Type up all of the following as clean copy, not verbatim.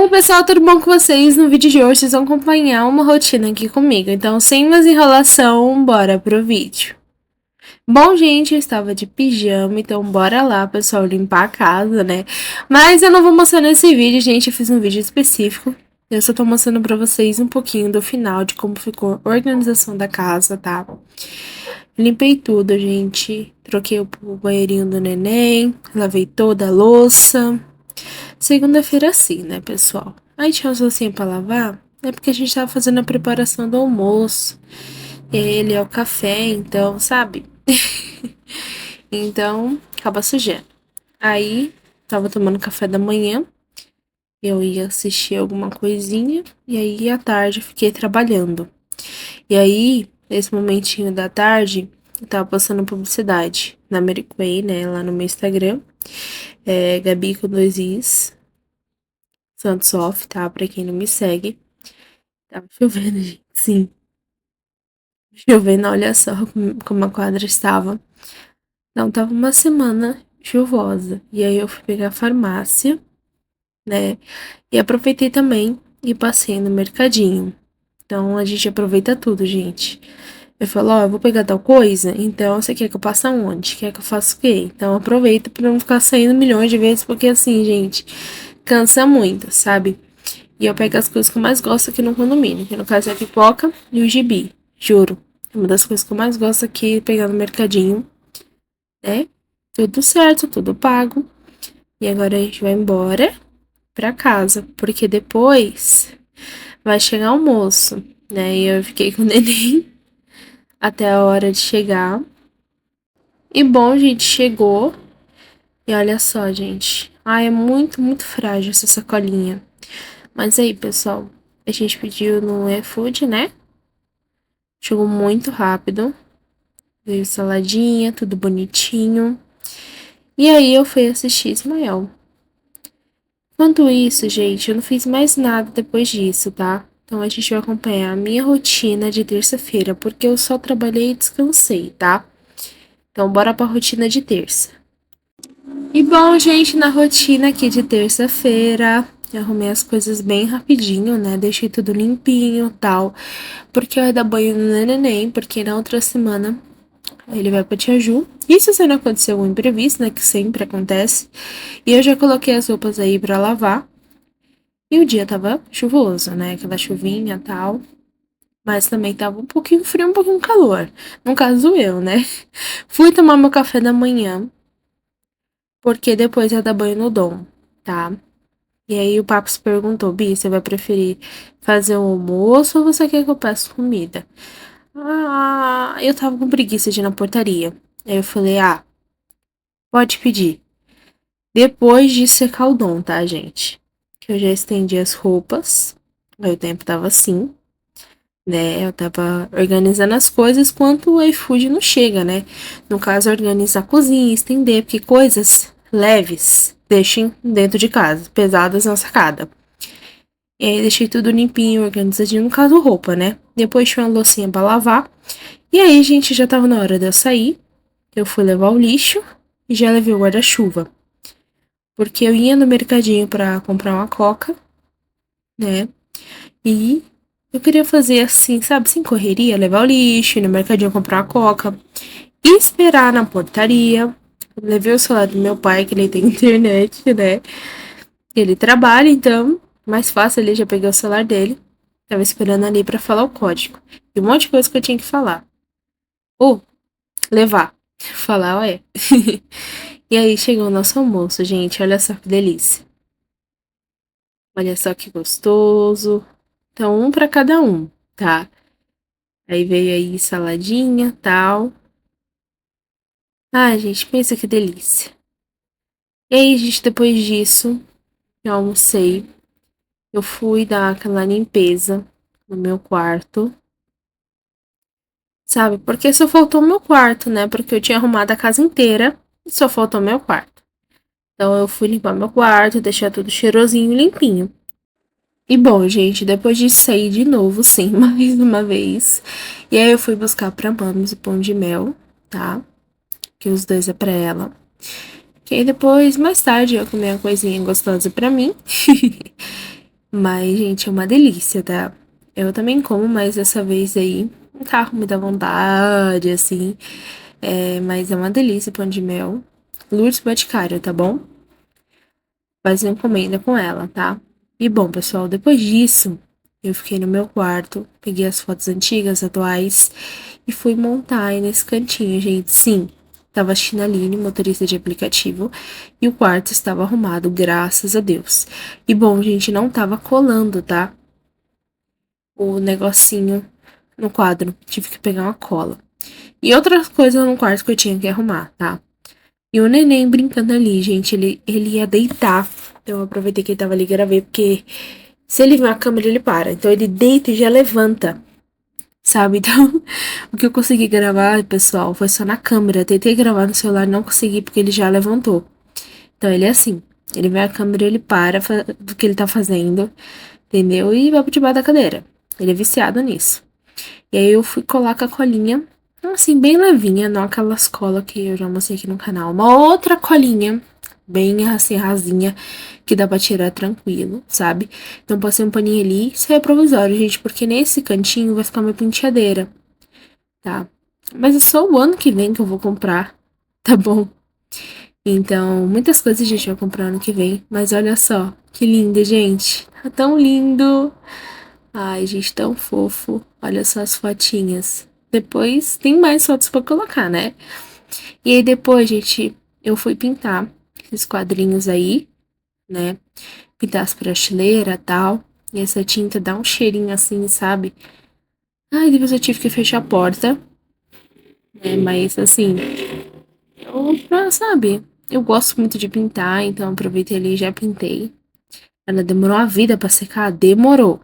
Oi pessoal, tudo bom com vocês? No vídeo de hoje vocês vão acompanhar uma rotina aqui comigo, então sem mais enrolação, bora pro vídeo. Bom, gente, eu estava de pijama, então bora lá, pessoal, limpar a casa, né? Mas eu não vou mostrar nesse vídeo, gente, eu fiz um vídeo específico. Eu só tô mostrando pra vocês um pouquinho do final, de como ficou a organização da casa, tá? Limpei tudo, gente. Troquei o banheirinho do neném, lavei toda a louça. Segunda-feira assim, né, pessoal? Aí tinha umas loucinhas pra lavar, é porque a gente tava fazendo a preparação do almoço. Ele é o café, então, sabe? Então, acaba sujando. Aí, tava tomando café da manhã, eu ia assistir alguma coisinha, e aí à tarde eu fiquei trabalhando. E aí, nesse momentinho da tarde, eu tava passando publicidade na Ameriquay, né, lá no meu Instagram. Gabi com dois Is, Santos Off, tá? Pra quem não me segue. Tava chovendo, gente. Sim, chovendo, olha só como a quadra estava. Não, tava uma semana chuvosa. E aí eu fui pegar a farmácia, né? E aproveitei também e passei no mercadinho. Então a gente aproveita tudo, gente. Eu falo, ó, eu vou pegar tal coisa, então você quer que eu passe aonde? Quer que eu faça o quê? Então aproveita pra não ficar saindo milhões de vezes, porque assim, gente, cansa muito, sabe? E eu pego as coisas que eu mais gosto aqui no condomínio, que no caso é a pipoca e o gibi, juro. É uma das coisas que eu mais gosto aqui, pegar no mercadinho, né? Tudo certo, tudo pago. E agora a gente vai embora pra casa, porque depois vai chegar o almoço, né? E eu fiquei com o neném até a hora de chegar. E bom, gente, chegou. E olha só, gente. Ai, é muito, muito frágil essa sacolinha. Mas aí, pessoal, a gente pediu no iFood, né? Chegou muito rápido. Veio saladinha, tudo bonitinho. E aí eu fui assistir Ismael. Enquanto isso, gente, eu não fiz mais nada depois disso, tá? Então a gente vai acompanhar a minha rotina de terça-feira, porque eu só trabalhei e descansei, tá? Então bora pra rotina de terça. E bom, gente, na rotina aqui de terça-feira, eu arrumei as coisas bem rapidinho, né? Deixei tudo limpinho, tal, porque eu ia dar banho no neném, porque na outra semana ele vai pra Tia Ju. Isso se não acontecer algum imprevisto, né? Que sempre acontece. E eu já coloquei as roupas aí pra lavar. E o dia tava chuvoso, né? Aquela chuvinha e tal. Mas também tava um pouquinho frio, um pouquinho calor. No caso, eu, né? Fui tomar meu café da manhã. Porque depois ia dar banho no Dom, tá? E aí o Papo se perguntou, Bi, você vai preferir fazer o almoço ou você quer que eu peça comida? Ah, eu tava com preguiça de ir na portaria. Aí eu falei, pode pedir. Depois de secar o Dom, tá, gente? Que eu já estendi as roupas. Aí o tempo tava assim, né? Eu tava organizando as coisas quanto o iFood não chega, né? No caso, organizar a cozinha, estender, porque coisas leves deixem dentro de casa, pesadas na sacada. E aí deixei tudo limpinho, organizadinho, no caso roupa, né? Depois tinha uma loucinha pra lavar. E aí, gente, já tava na hora de eu sair. Eu fui levar o lixo e já levei o guarda-chuva. Porque eu ia no mercadinho pra comprar uma coca, né? E eu queria fazer assim, sabe, sem correria, levar o lixo, ir no mercadinho comprar uma coca e esperar na portaria. Eu levei o celular do meu pai, que ele tem internet, né? Ele trabalha, então, mais fácil ali, já peguei o celular dele. Tava esperando ali pra falar o código. E um monte de coisa que eu tinha que falar. Ou, levar. Falar, ué. E aí chegou o nosso almoço, gente. Olha só que delícia. Olha só que gostoso. Então, um pra cada um, tá? Aí veio aí saladinha, tal. Ai, gente, pensa que delícia. E aí, gente, depois disso, eu almocei. Eu fui dar aquela limpeza no meu quarto. Sabe? Porque só faltou o meu quarto, né? Porque eu tinha arrumado a casa inteira e só faltou o meu quarto. Então eu fui limpar meu quarto, deixar tudo cheirosinho e limpinho. E bom, gente, depois de sair de novo, sim, mais uma vez. E aí eu fui buscar pra Mames o pão de mel, tá? Que os dois é pra ela. Que aí depois, mais tarde, eu comi uma coisinha gostosa pra mim. Mas, gente, é uma delícia, tá? Eu também como, mas dessa vez aí não tá com muita vontade, assim. Mas é uma delícia pão de mel. Lourdes Boticário, tá bom? Faz uma encomenda com ela, tá? E bom, pessoal, depois disso, eu fiquei no meu quarto, peguei as fotos antigas, atuais, e fui montar aí nesse cantinho, gente. Sim, tava assistindo a Aline, motorista de aplicativo, e o quarto estava arrumado, graças a Deus. E bom, gente, não tava colando, tá? O negocinho no quadro. Tive que pegar uma cola. E outras coisas no quarto que eu tinha que arrumar, tá? E o neném brincando ali, gente, ele ia deitar. Então eu aproveitei que ele tava ali e gravei, porque se ele vir a câmera, ele para. Então ele deita e já levanta, sabe? Então, o que eu consegui gravar, pessoal, foi só na câmera. Tentei gravar no celular, não consegui, porque ele já levantou. Então ele é assim. Ele vê a câmera, ele para do que ele tá fazendo, entendeu? E vai pro debaixo da cadeira. Ele é viciado nisso. E aí eu fui colar com a colinha, assim, bem levinha, não aquelas colas que eu já mostrei aqui no canal. Uma outra colinha, bem assim, rasinha, que dá pra tirar tranquilo, sabe? Então passei um paninho ali, isso é provisório, gente, porque nesse cantinho vai ficar minha penteadeira, tá? Mas é só o ano que vem que eu vou comprar, tá bom? Então, muitas coisas a gente vai comprar ano que vem, mas olha só, que lindo, gente. Tá tão lindo. Ai, gente, tão fofo. Olha só as fotinhas. Depois tem mais fotos pra colocar, né? E aí depois, gente, eu fui pintar esses quadrinhos aí, né? Pintar as prateleiras e tal. E essa tinta dá um cheirinho assim, sabe? Ai, depois eu tive que fechar a porta, né? Mas assim, sabe? Eu gosto muito de pintar, então aproveitei ali e já pintei. Ela demorou a vida pra secar? Demorou.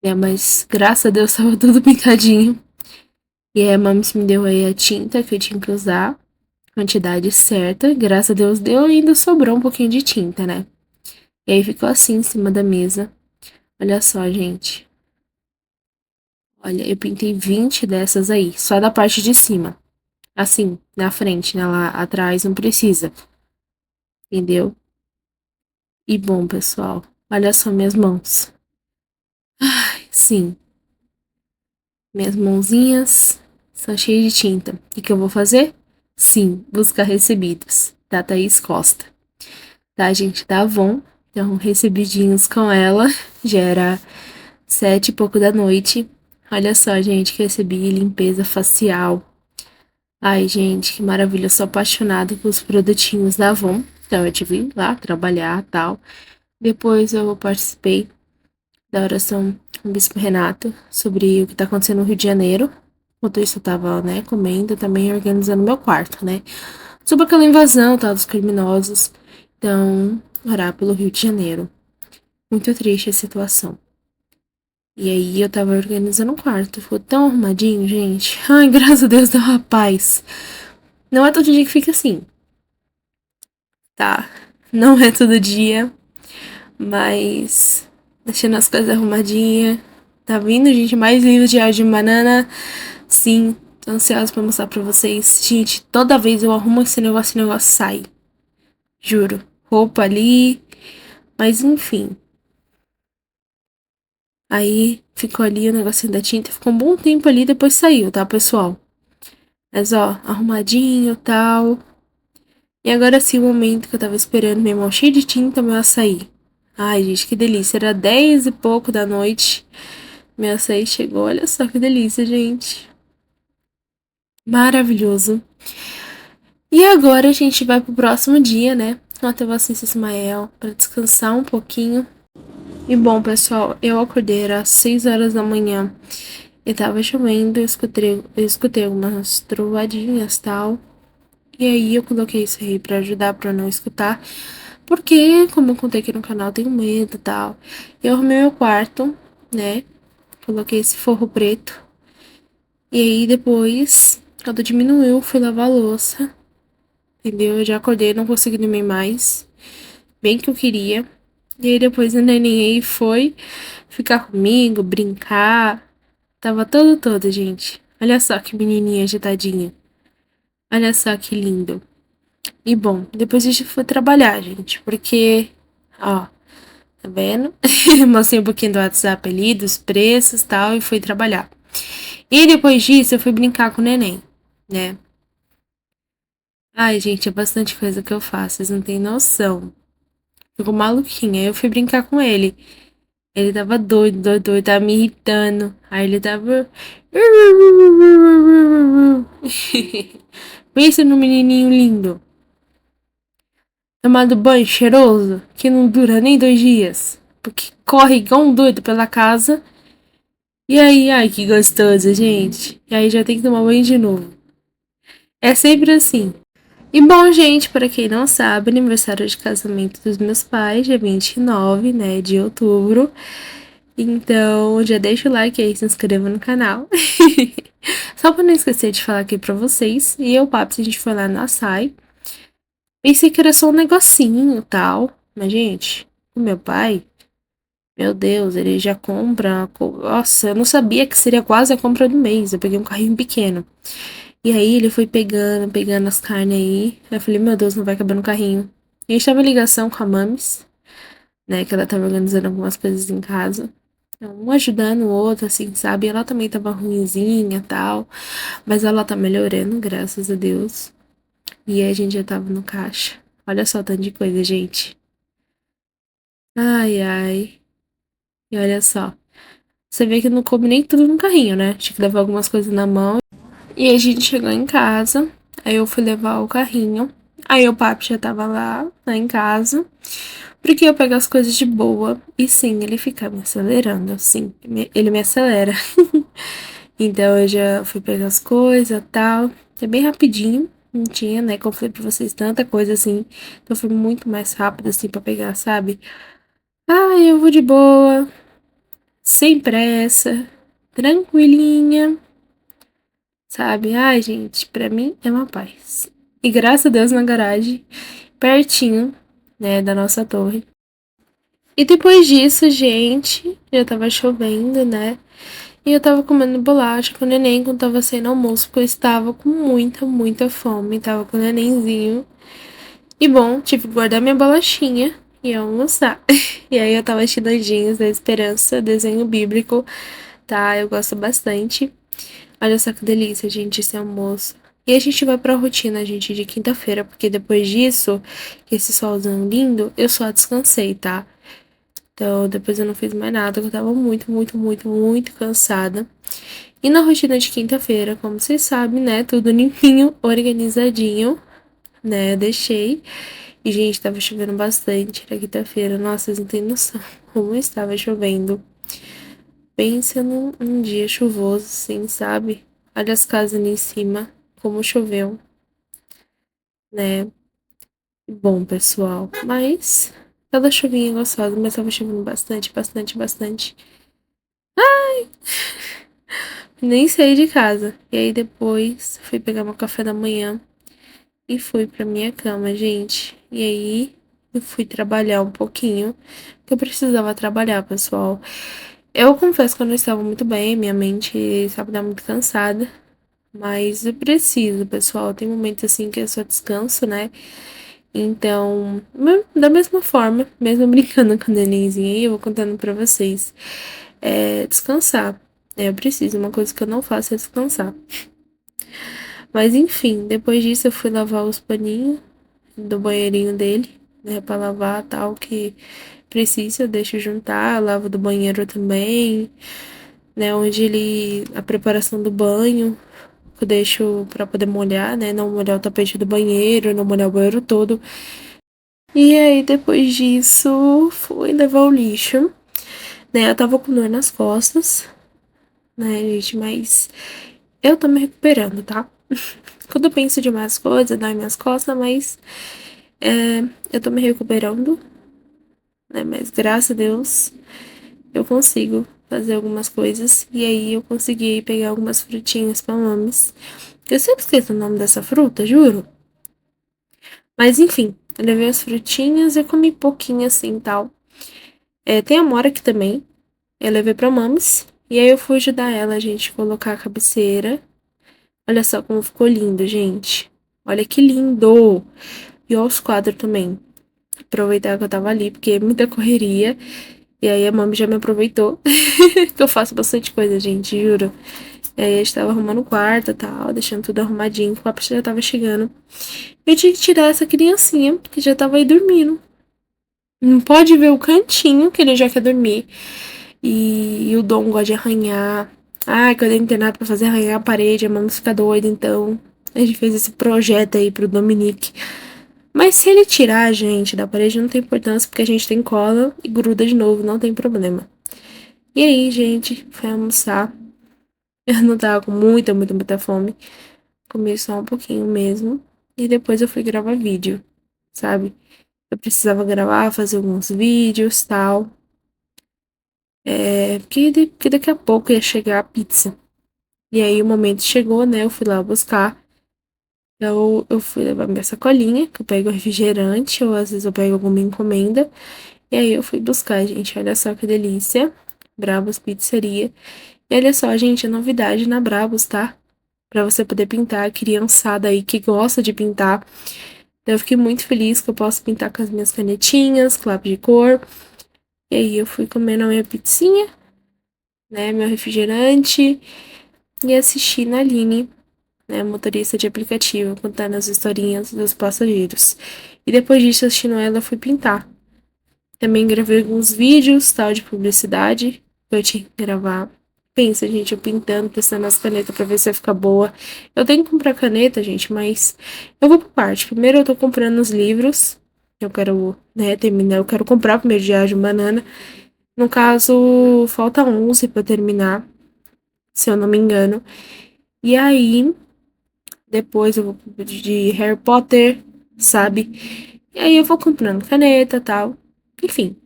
Né? Mas graças a Deus tava tudo pintadinho. E aí a Mamis me deu aí a tinta que eu tinha que usar, quantidade certa. Graças a Deus deu e ainda sobrou um pouquinho de tinta, né? E aí ficou assim em cima da mesa. Olha só, gente. Olha, eu pintei 20 dessas aí, só da parte de cima. Assim, na frente, né? Lá atrás não precisa. Entendeu? E bom, pessoal, olha só minhas mãos. Sim, minhas mãozinhas são cheias de tinta. O que eu vou fazer? Sim, buscar recebidos. Da Thaís Costa. Tá, gente? Da Avon. Então, recebidinhos com ela. Já era 7 e pouco da noite. Olha só, gente, que recebi limpeza facial. Ai, gente, que maravilha. Eu sou apaixonada por os produtinhos da Avon. Então, eu tive lá trabalhar e tal. Depois eu participei da oração com o Bispo Renato sobre o que tá acontecendo no Rio de Janeiro. Enquanto isso, eu tava, né, comendo, também organizando meu quarto, né? Sobre aquela invasão, tal, dos criminosos. Então, orar pelo Rio de Janeiro. Muito triste a situação. E aí eu tava organizando o quarto. Ficou tão arrumadinho, gente. Ai, graças a Deus deu uma paz. Não é todo dia que fica assim, tá? Não é todo dia, mas deixando as coisas arrumadinhas. Tá vindo, gente, mais livros de áudio de banana. Sim, tô ansiosa pra mostrar pra vocês. Gente, toda vez eu arrumo esse negócio, o negócio sai. Juro. Roupa ali. Mas enfim. Aí ficou ali o negocinho da tinta. Ficou um bom tempo ali, depois saiu, tá, pessoal? Mas ó, arrumadinho e tal. E agora sim o momento que eu tava esperando, minha mão cheia de tinta, meu açaí. Ai, gente, que delícia. Era 10 e pouco da noite. Meu açaí chegou. Olha só que delícia, gente. Maravilhoso. E agora a gente vai pro próximo dia, né? Até o Assis Ismael, pra descansar um pouquinho. E bom, pessoal, eu acordei às 6 horas da manhã. E tava chovendo, eu escutei algumas trovadinhas e tal. E aí eu coloquei isso aí pra ajudar pra não escutar. Porque, como eu contei aqui no canal, tenho medo e tal. Eu arrumei meu quarto, né? Coloquei esse forro preto. E aí depois, quando diminuiu, fui lavar a louça. Entendeu? Eu já acordei, não consegui dormir mais. Bem que eu queria. E aí depois o neném aí foi ficar comigo, brincar. Tava todo, gente. Olha só que menininha agitadinha. Olha só que lindo. E bom, depois a gente foi trabalhar, gente. Porque, ó, tá vendo? Mostrei um pouquinho do WhatsApp ali, dos preços e tal, e fui trabalhar. E depois disso, eu fui brincar com o neném, né? Ai, gente, é bastante coisa que eu faço, vocês não têm noção. Fico maluquinha. Eu fui brincar com ele. Ele tava doido, doido, doido, tava me irritando. Aí ele tava. Pensa no menininho lindo. Tomado banho cheiroso, que não dura nem 2 dias. Porque corre igual um doido pela casa. E aí, ai, que gostoso, gente. E aí já tem que tomar banho de novo. É sempre assim. E bom, gente, para quem não sabe, aniversário de casamento dos meus pais, dia 29, né, de outubro. Então, já deixa o like aí, se inscreva no canal. Só pra não esquecer de falar aqui pra vocês. E eu, papo, a gente foi lá no açaí. Pensei que era só um negocinho e tal. Mas, gente, o meu pai, meu Deus, ele já compra. Nossa, eu não sabia que seria quase a compra do mês. Eu peguei um carrinho pequeno. E aí ele foi pegando, pegando as carnes aí. Eu falei, meu Deus, não vai caber no carrinho. E a gente tava em ligação com a Mamis, né? Que ela tava organizando algumas coisas em casa. Um ajudando o outro, assim, sabe? Ela também tava ruinzinha e tal. Mas ela tá melhorando, graças a Deus. E aí a gente já tava no caixa. Olha só o tanto de coisa, gente. Ai, ai. E olha só. Você vê que não coube nem tudo no carrinho, né? Tinha que levar algumas coisas na mão. E a gente chegou em casa. Aí eu fui levar o carrinho. Aí o papo já tava lá em casa. Porque eu pego as coisas de boa. E sim, ele fica me acelerando. Sim, ele me acelera. Então eu já fui pegar as coisas e tal. É bem rapidinho. Não tinha, né? Como eu falei pra vocês, tanta coisa assim. Então foi muito mais rápido, assim, pra pegar, sabe? Ah, eu vou de boa, sem pressa, tranquilinha, sabe? Ai, gente, pra mim é uma paz. E graças a Deus na garagem, pertinho, né, da nossa torre. E depois disso, gente, já tava chovendo, né? E eu tava comendo bolacha com o neném quando tava saindo almoço, porque eu estava com muita, muita fome. Tava com o nenenzinho. E bom, tive que guardar minha bolachinha e almoçar. E aí eu tava assistindo Anjinhos da Esperança, desenho bíblico, tá? Eu gosto bastante. Olha só que delícia, gente, esse almoço. E a gente vai pra rotina, gente, de quinta-feira, porque depois disso, esse solzão lindo, eu só descansei, tá? Então, depois eu não fiz mais nada, eu tava muito, muito, muito, muito cansada. E na rotina de quinta-feira, como vocês sabem, né? Tudo limpinho, organizadinho, né? Eu deixei. E, gente, tava chovendo bastante na quinta-feira. Nossa, vocês não têm noção como estava chovendo. Pensa num dia chuvoso, assim, sabe? Olha as casas ali em cima, como choveu, né? Bom, pessoal. Mas, cada chuvinha gostosa, mas tava chovendo bastante, bastante, bastante. Nem saí de casa. E aí depois fui pegar meu café da manhã e fui pra minha cama, gente. E aí eu fui trabalhar um pouquinho, que eu precisava trabalhar, pessoal. Eu confesso que eu não estava muito bem, minha mente estava muito cansada. Mas eu preciso, pessoal. Tem momentos assim que eu só descanso, né? Então, da mesma forma, mesmo brincando com o nenenzinho aí, eu vou contando pra vocês. É descansar. Eu preciso, uma coisa que eu não faço é descansar. Mas enfim, depois disso eu fui lavar os paninhos do banheirinho dele, né, pra lavar tal que precisa, eu deixo juntar, lavo do banheiro também, né, onde ele, a preparação do banho, eu deixo pra poder molhar, né, não molhar o tapete do banheiro, não molhar o banheiro todo. E aí depois disso, fui levar o lixo, né, eu tava com dor nas costas, né, gente, mas eu tô me recuperando, tá? Quando eu penso demais coisas, dói minhas costas, mas eu tô me recuperando, né? Mas graças a Deus eu consigo fazer algumas coisas. E aí eu consegui pegar algumas frutinhas pra mames. Eu sempre esqueço o nome dessa fruta, juro. Mas enfim, eu levei as frutinhas e comi pouquinho assim e tal. Tem a Mora aqui também. Eu levei pra mames. E aí eu fui ajudar ela, gente, colocar a cabeceira. Olha só como ficou lindo, gente. Olha que lindo! E olha os quadros também. Aproveitar que eu tava ali, porque é muita correria. E aí a mami já me aproveitou. Que eu faço bastante coisa, gente, juro. E aí a gente tava arrumando o quarto e tal, deixando tudo arrumadinho, que o papo já tava chegando. Eu tinha que tirar essa criancinha, que já tava aí dormindo. Não pode ver o cantinho, que ele já quer dormir. E o Dom gosta de arranhar. Ai, quando ele não tem nada pra fazer, arranhar a parede, a mãe fica doida, então. A gente fez esse projeto aí pro Dominique. Mas se ele tirar a gente da parede, não tem importância, porque a gente tem cola e gruda de novo, não tem problema. E aí, gente, foi almoçar. Eu não tava com muita fome. Comi só um pouquinho mesmo. E depois eu fui gravar vídeo, sabe? Eu precisava gravar, fazer alguns vídeos, tal. Porque daqui a pouco ia chegar a pizza. E aí o momento chegou, né? Eu fui lá buscar. Eu fui levar minha sacolinha, que eu pego refrigerante, ou às vezes eu pego alguma encomenda. E aí eu fui buscar, gente. Olha só que delícia. Bravos Pizzaria. E olha só, gente, a novidade na Bravos, tá? Pra você poder pintar, a criançada aí que gosta de pintar. Eu fiquei muito feliz que eu posso pintar com as minhas canetinhas, lápis de cor. E aí eu fui comendo a minha pizzinha, né? Meu refrigerante. E assisti na Aline, né? Motorista de aplicativo, contando as historinhas dos passageiros. E depois disso, assistindo ela, eu fui pintar. Também gravei alguns vídeos, tal, de publicidade, que eu tinha que gravar. Pensa, gente, eu pintando, testando as canetas pra ver se vai ficar boa. Eu tenho que comprar caneta, gente, mas eu vou por parte. Primeiro eu tô comprando os livros. Eu quero, né, terminar. Eu quero comprar o primeiro Diário de Banana. No caso, falta 11 pra terminar, se eu não me engano. E aí, depois eu vou de Harry Potter, sabe? E aí eu vou comprando caneta e tal. Enfim.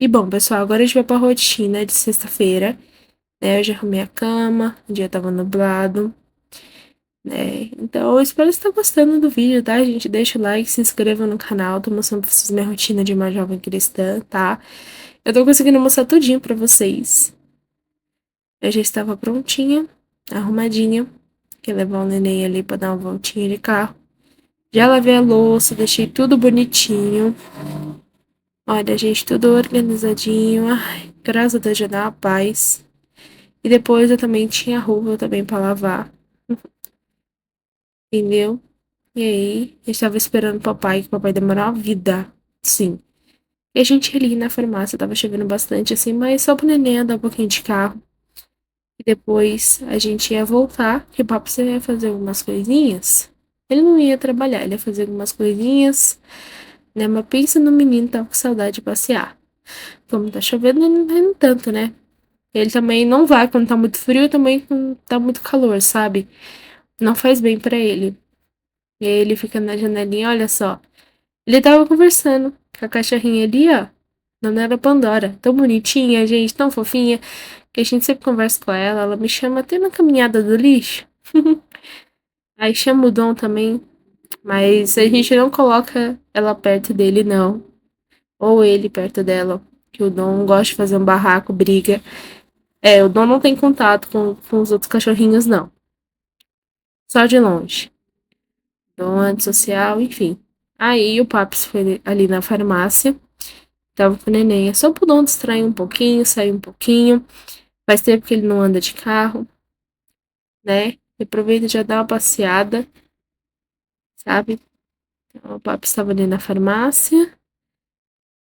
E bom, pessoal, agora a gente vai pra rotina de sexta-feira, né? Eu já arrumei a cama, o dia tava nublado, né? Então, eu espero que você tá gostando do vídeo, tá, gente? Deixa o like, se inscreva no canal, tô mostrando pra vocês minha rotina de uma jovem cristã, tá? Eu tô conseguindo mostrar tudinho pra vocês. Eu já estava prontinha, arrumadinha, que levar o neném ali pra dar uma voltinha de carro. Já lavei a louça, deixei tudo bonitinho. Olha, gente, tudo organizadinho. Ai, graças a Deus já dá uma paz. E depois eu também tinha roupa também pra lavar, entendeu? E aí, eu estava esperando o papai, que o papai demorou uma vida. Sim. E a gente ia ali na farmácia, tava chovendo bastante, assim, mas só pro neném andar um pouquinho de carro. E depois a gente ia voltar, que o papai ia fazer algumas coisinhas. Ele não ia trabalhar, ele ia fazer algumas coisinhas, né? Mas pensa no menino, tava com saudade de passear. Como tá chovendo, ele não vai no tanto, né? Ele também não vai quando tá muito frio e também quando tá muito calor, sabe? Não faz bem pra ele. E aí ele fica na janelinha, olha só. Ele tava conversando com a cachorrinha ali, ó. Não era Pandora. Tão bonitinha, gente, tão fofinha. Que a gente sempre conversa com ela. Ela me chama até na caminhada do lixo. Aí chama o Dom também. Mas a gente não coloca ela perto dele, não. Ou ele perto dela. Que o Dom gosta de fazer um barraco, briga. É, o Dom não tem contato com os outros cachorrinhos, não. Só de longe. Dom antissocial, enfim. Aí o Paps foi ali na farmácia. Tava com o neném. É só pro Dom distrair um pouquinho, sair um pouquinho. Faz tempo que ele não anda de carro, né? E aproveita e já dá uma passeada, sabe? Então, o Paps estava ali na farmácia.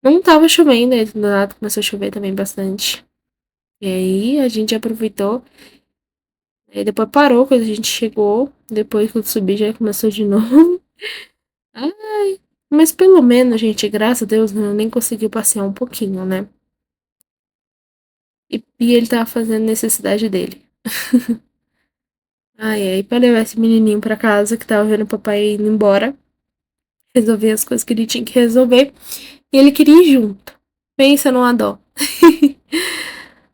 Não tava chovendo, aí do nada começou a chover também bastante. E aí a gente aproveitou. Aí depois parou quando a gente chegou. Depois que eu subi já começou de novo. Ai, mas pelo menos, gente, graças a Deus, né, nem conseguiu passear um pouquinho, né? E ele tava fazendo necessidade dele. Ai, ai, pra levar esse menininho pra casa que tava vendo o papai indo embora. Resolver as coisas que ele tinha que resolver. E ele queria ir junto. Pensa numa dó.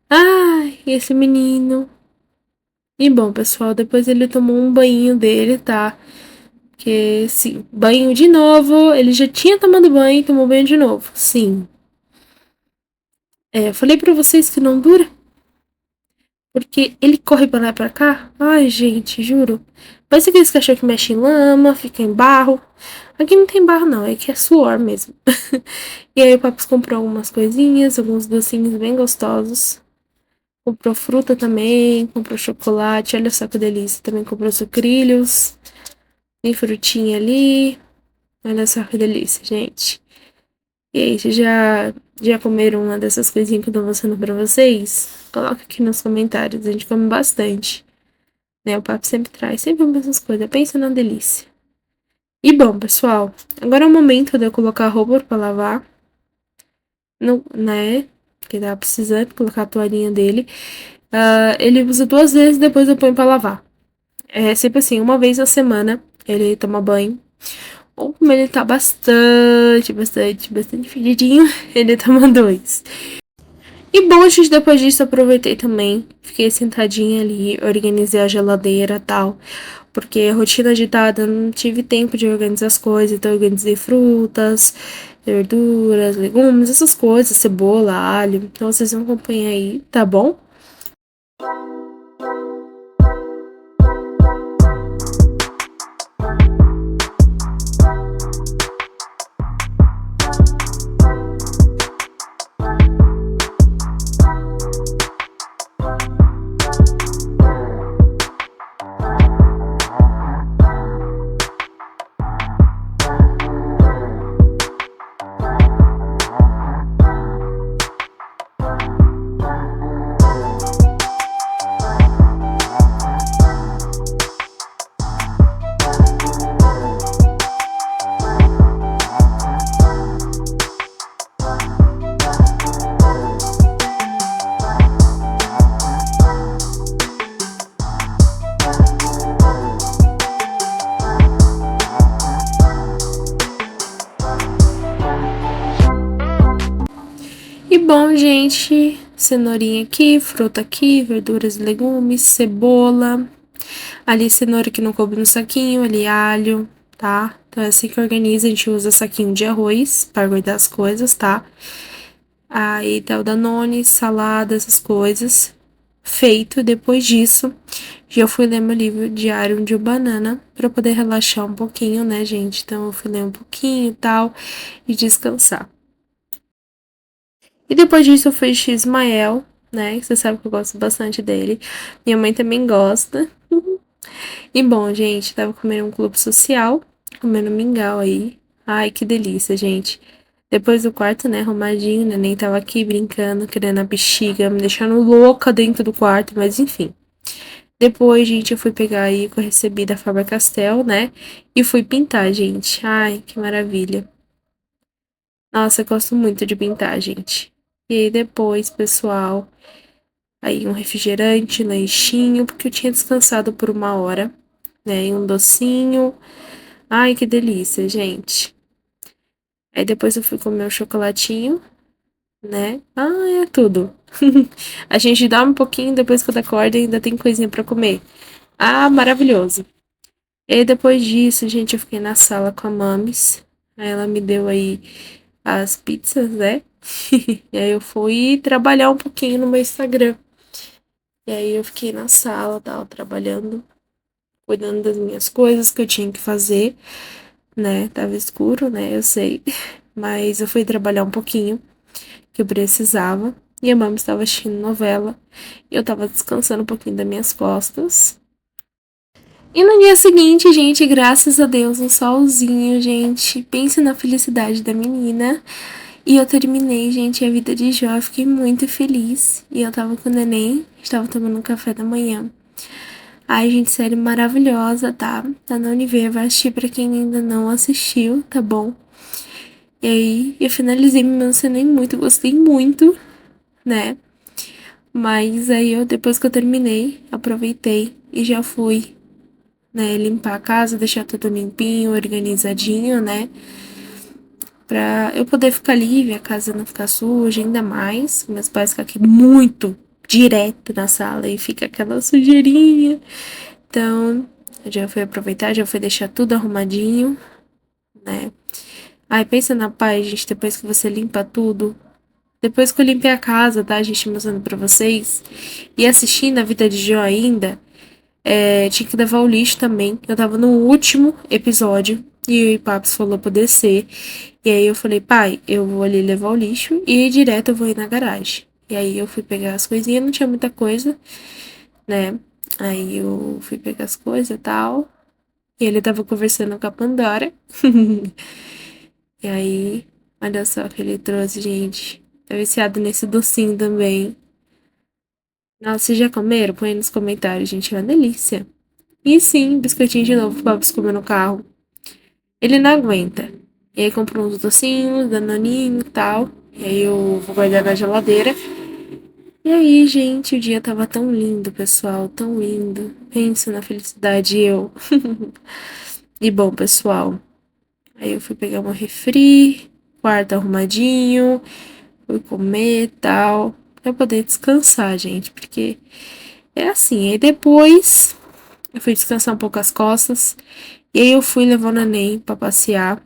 Ai, esse menino. E bom, pessoal, depois ele tomou um banho dele, tá? Porque, sim, banho de novo. Ele já tinha tomado banho e tomou banho de novo. Sim. É, eu falei pra vocês que não dura. Porque ele corre pra lá e pra cá. Ai, gente, juro. Parece aqueles cachorros que mexem em lama, fica em barro. Aqui não tem barro não, é que é suor mesmo. E aí o Papos comprou algumas coisinhas, alguns docinhos bem gostosos. Comprou fruta também, comprou chocolate, olha só que delícia. Também comprou sucrilhos, tem frutinha ali. Olha só que delícia, gente. E aí, vocês já comeram uma dessas coisinhas que eu tô mostrando pra vocês? Coloca aqui nos comentários, a gente come bastante. Né? O Papo sempre traz, sempre as mesmas coisas. Pensa na delícia. E bom, pessoal, agora é o momento de eu colocar a roupa pra lavar. Não, né? Porque tava precisando colocar a toalhinha dele. Ele usa 2 vezes, depois eu ponho pra lavar. É sempre assim, uma vez na semana ele toma banho. Ou como ele tá bastante fedidinho, ele toma 2. E bom, gente, depois disso aproveitei também. Fiquei sentadinha ali, organizei a geladeira e tal. Porque a rotina agitada, não tive tempo de organizar as coisas. Então, eu organizei frutas, verduras, legumes, essas coisas, cebola, alho. Então, vocês vão acompanhar aí, tá bom? E bom, gente, cenourinha aqui, fruta aqui, verduras e legumes, cebola. Ali cenoura que não coube no saquinho, ali alho, tá? Então é assim que organiza, a gente usa saquinho de arroz para guardar as coisas, tá? Aí tá o Danone, salada, essas coisas. Feito, depois disso, já fui ler meu livro Diário de Banana para poder relaxar um pouquinho, né, gente? Então eu fui ler um pouquinho e tal e descansar. E depois disso eu fui de Ismael, né? Você sabe que eu gosto bastante dele. Minha mãe também gosta. E bom, gente, tava comendo um clube social, comendo mingau aí. Ai, que delícia, gente. Depois do quarto, né, arrumadinho, né, nem tava aqui brincando, querendo a bexiga, me deixando louca dentro do quarto, mas enfim. Depois, gente, eu fui pegar aí que eu recebi da Faber-Castell, né, e fui pintar, gente. Ai, que maravilha. Nossa, eu gosto muito de pintar, gente. E aí depois, pessoal, aí um refrigerante, lanchinho, porque eu tinha descansado por 1 hora, né, e um docinho. Ai, que delícia, gente. Aí depois eu fui comer o chocolatinho, né? Ah, é tudo. A gente dorme um pouquinho, depois quando acorda ainda tem coisinha pra comer. Ah, maravilhoso. E aí depois disso, gente, eu fiquei na sala com a Mamis. Aí ela me deu aí as pizzas, né? E aí eu fui trabalhar um pouquinho no meu Instagram. E aí eu fiquei na sala, tava trabalhando, cuidando das minhas coisas que eu tinha que fazer, né? Tava escuro, né? Eu sei. Mas eu fui trabalhar um pouquinho, que eu precisava. E a mãe estava assistindo novela. E eu tava descansando um pouquinho das minhas costas. E no dia seguinte, gente, graças a Deus, um solzinho, gente. Pense na felicidade da menina. E eu terminei, gente, a vida de Jó. Eu fiquei muito feliz. E eu tava com o neném, estava tomando um café da manhã. Ai, gente, série maravilhosa, tá? Tá na Univer, vai assistir pra quem ainda não assistiu, tá bom? E aí, eu finalizei, me emocionei muito, gostei muito, né? Mas aí, depois que eu terminei, aproveitei e já fui, né, limpar a casa, deixar tudo limpinho, organizadinho, né? Pra eu poder ficar livre, a casa não ficar suja, ainda mais. Meus pais ficam aqui muito direto na sala e fica aquela sujeirinha. Então, eu já fui aproveitar, já fui deixar tudo arrumadinho, né? Ai, pensa na paz, gente, depois que você limpa tudo. Depois que eu limpei a casa, tá, gente, mostrando pra vocês. E assistindo a vida de Jo ainda, tinha que levar o lixo também. Eu tava no último episódio. E o Paps falou pra descer. E aí eu falei, pai, eu vou ali levar o lixo e direto eu vou ir na garagem. E aí eu fui pegar as coisinhas, não tinha muita coisa, né? Aí eu fui pegar as coisas e tal. E ele tava conversando com a Pandora. E aí, olha só que ele trouxe, gente. Tá viciado nesse docinho também. Nossa, vocês já comeram? Põe aí nos comentários, gente. É uma delícia. E sim, biscoitinho de novo, pra comer no carro. Ele não aguenta. E aí comprou uns docinhos, danoninho e tal. E aí eu vou guardar na geladeira. E aí, gente, o dia tava tão lindo, pessoal, tão lindo. Pensa na felicidade eu. E bom, pessoal, aí eu fui pegar uma refri, quarto arrumadinho, fui comer e tal, pra poder descansar, gente, porque é assim. Aí depois eu fui descansar um pouco as costas, e aí eu fui levar o neném pra passear,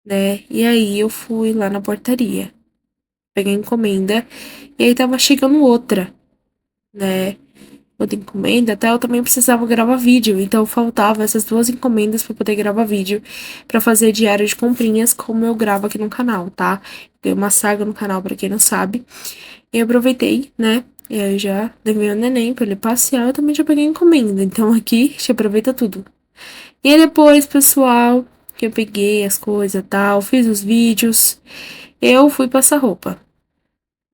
né? E aí eu fui lá na portaria, peguei encomenda, e aí tava chegando outra, né? Outra encomenda, até eu também precisava gravar vídeo, então faltava essas duas encomendas para poder gravar vídeo, para fazer diário de comprinhas, como eu gravo aqui no canal, tá? Tem uma saga no canal, para quem não sabe. E eu aproveitei, né? E aí eu já levei o neném pra ele passear, eu também já peguei encomenda, então aqui a gente aproveita tudo. E aí depois, pessoal, que eu peguei as coisas e tal, fiz os vídeos, eu fui passar roupa,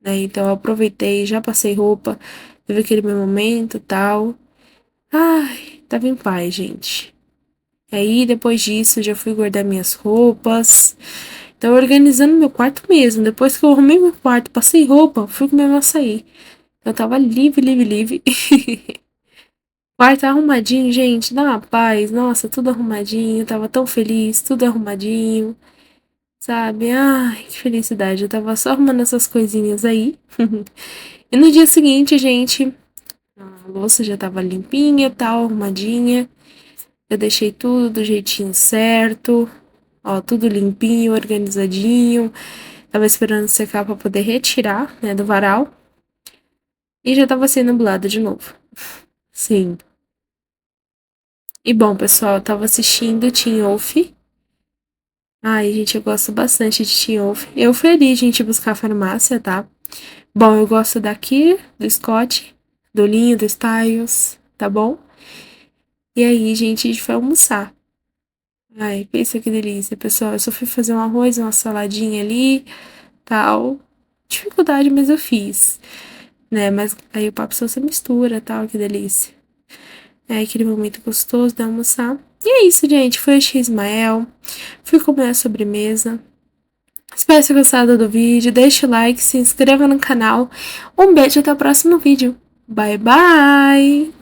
né? Então eu aproveitei, já passei roupa, teve aquele meu momento e tal. Ai, tava em paz, gente. Aí, depois disso, já fui guardar minhas roupas. Tava organizando meu quarto mesmo. Depois que eu arrumei meu quarto, passei roupa, fui comer meu açaí. Eu tava livre, livre, livre. Quarto arrumadinho, gente, dá uma paz. Nossa, tudo arrumadinho. Tava tão feliz, tudo arrumadinho. Sabe? Ai, que felicidade. Eu tava só arrumando essas coisinhas aí. E no dia seguinte, gente, a louça já tava limpinha, tal, arrumadinha. Eu deixei tudo do jeitinho certo, ó, tudo limpinho, organizadinho. Tava esperando secar pra poder retirar, né, do varal. E já tava sendo nublado de novo. Sim. E bom, pessoal, eu tava assistindo Teen Wolf. Ai, gente, eu gosto bastante de Teen Wolf. Eu fui ali, gente, buscar a farmácia, tá? Bom, eu gosto daqui, do Scott, do Linho, do Styles, tá bom? E aí, gente, a gente foi almoçar. Ai, pensa que delícia, pessoal. Eu só fui fazer um arroz, uma saladinha ali, tal. Dificuldade, mas eu fiz, né? Mas aí o papo só se mistura, tal, que delícia. É aquele momento gostoso de almoçar. E é isso, gente. Foi o Ismael. Fui comer a sobremesa. Espero que tenha gostado do vídeo. Deixa o like, se inscreva no canal. Um beijo, até o próximo vídeo. Bye, bye!